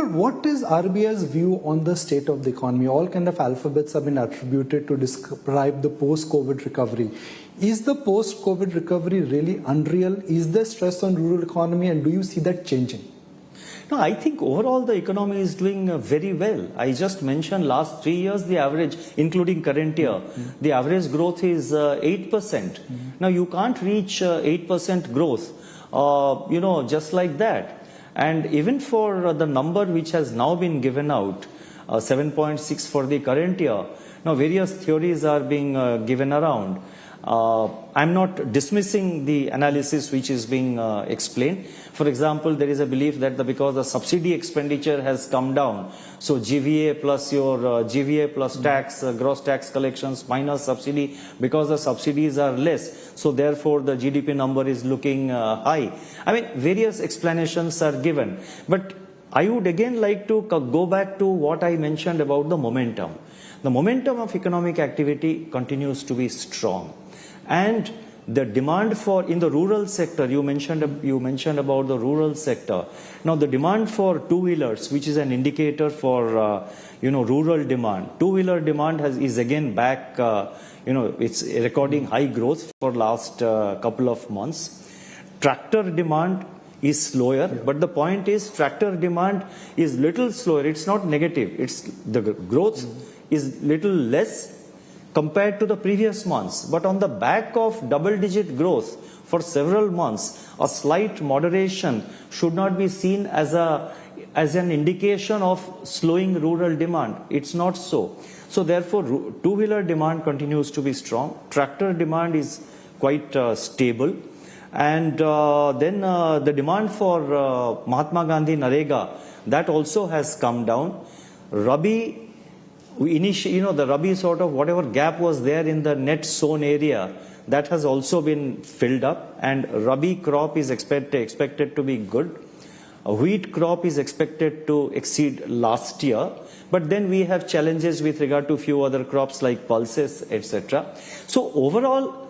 But what is RBI's view on the state of the economy? All kind of alphabets have been attributed to describe the post-COVID recovery. Is the post-COVID recovery really unreal? Is there stress on rural economy, and do you see that changing? No, I think overall the economy is doing very well. I just mentioned last 3 years the average, including current year, the average growth is 8%. Now you can't reach 8% growth, just like that. And even for the number which has now been given out, 7.6 for the current year, now various theories are being given around. I'm not dismissing the analysis which is being explained. For example, there is a belief that because the subsidy expenditure has come down, so GVA plus your GVA plus tax, gross tax collections minus subsidy, because the subsidies are less, so therefore the GDP number is looking high. I mean, various explanations are given. But I would again like to go back to what I mentioned about the momentum. The momentum of economic activity continues to be strong. And the demand for, in the rural sector, you mentioned about the rural sector. Now the demand for two-wheelers, which is an indicator for, rural demand. Two-wheeler demand is again back, it's recording high growth for last couple of months. Tractor demand is slower, but the point is tractor demand is little slower. It's not negative. It's the growth is little less compared to the previous months. But on the back of double-digit growth for several months, a slight moderation should not be seen as an indication of slowing rural demand. It's not so. So therefore, two-wheeler demand continues to be strong. Tractor demand is quite stable. And then the demand for Mahatma Gandhi Narega, that also has come down. Rabi, the Rabi sort of whatever gap was there in the net sown area, that has also been filled up, and Rabi crop is expected to be good. A wheat crop is expected to exceed last year, but then we have challenges with regard to few other crops like pulses, etc. So overall,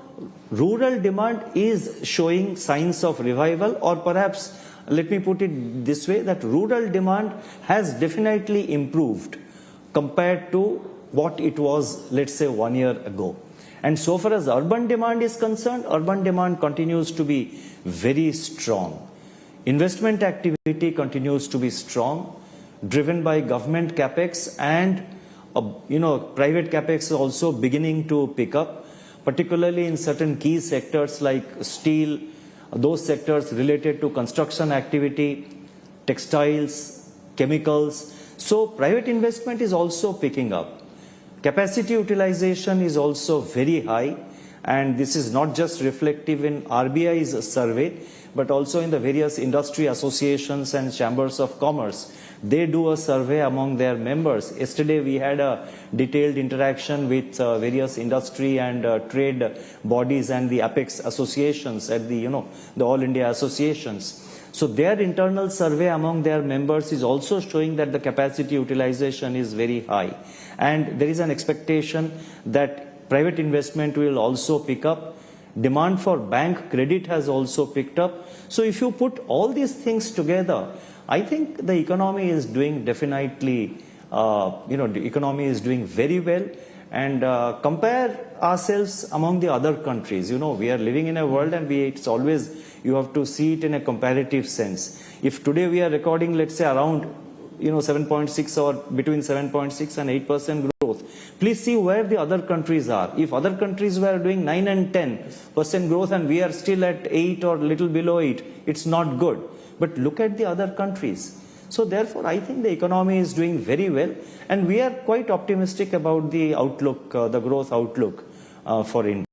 rural demand is showing signs of revival, or perhaps, let me put it this way, that rural demand has definitely improved compared to what it was, let's say, 1 year ago. And so far as urban demand is concerned, urban demand continues to be very strong. Investment activity continues to be strong, driven by government capex, and private capex is also beginning to pick up, particularly in certain key sectors like steel, those sectors related to construction activity, textiles, chemicals. So private investment is also picking up. Capacity utilization is also very high, and this is not just reflective in RBI's survey, but also in the various industry associations and chambers of commerce. They do a survey among their members. Yesterday we had a detailed interaction with various industry and trade bodies and the apex associations at the All India associations. So their internal survey among their members is also showing that the capacity utilization is very high. And there is an expectation that private investment will also pick up. Demand for bank credit has also picked up. So if you put all these things together, I think the economy is doing definitely, the economy is doing very well. And compare ourselves among the other countries. We are living in a world, and it's always, you have to see it in a comparative sense. If today we are recording, let's say, around 7.6 or between 7.6 and 8% growth, please see where the other countries are. If other countries were doing 9 and 10% growth and we are still at 8 or little below 8, it's not good. But look at the other countries. So therefore, I think the economy is doing very well, and we are quite optimistic about the outlook, the growth outlook for India.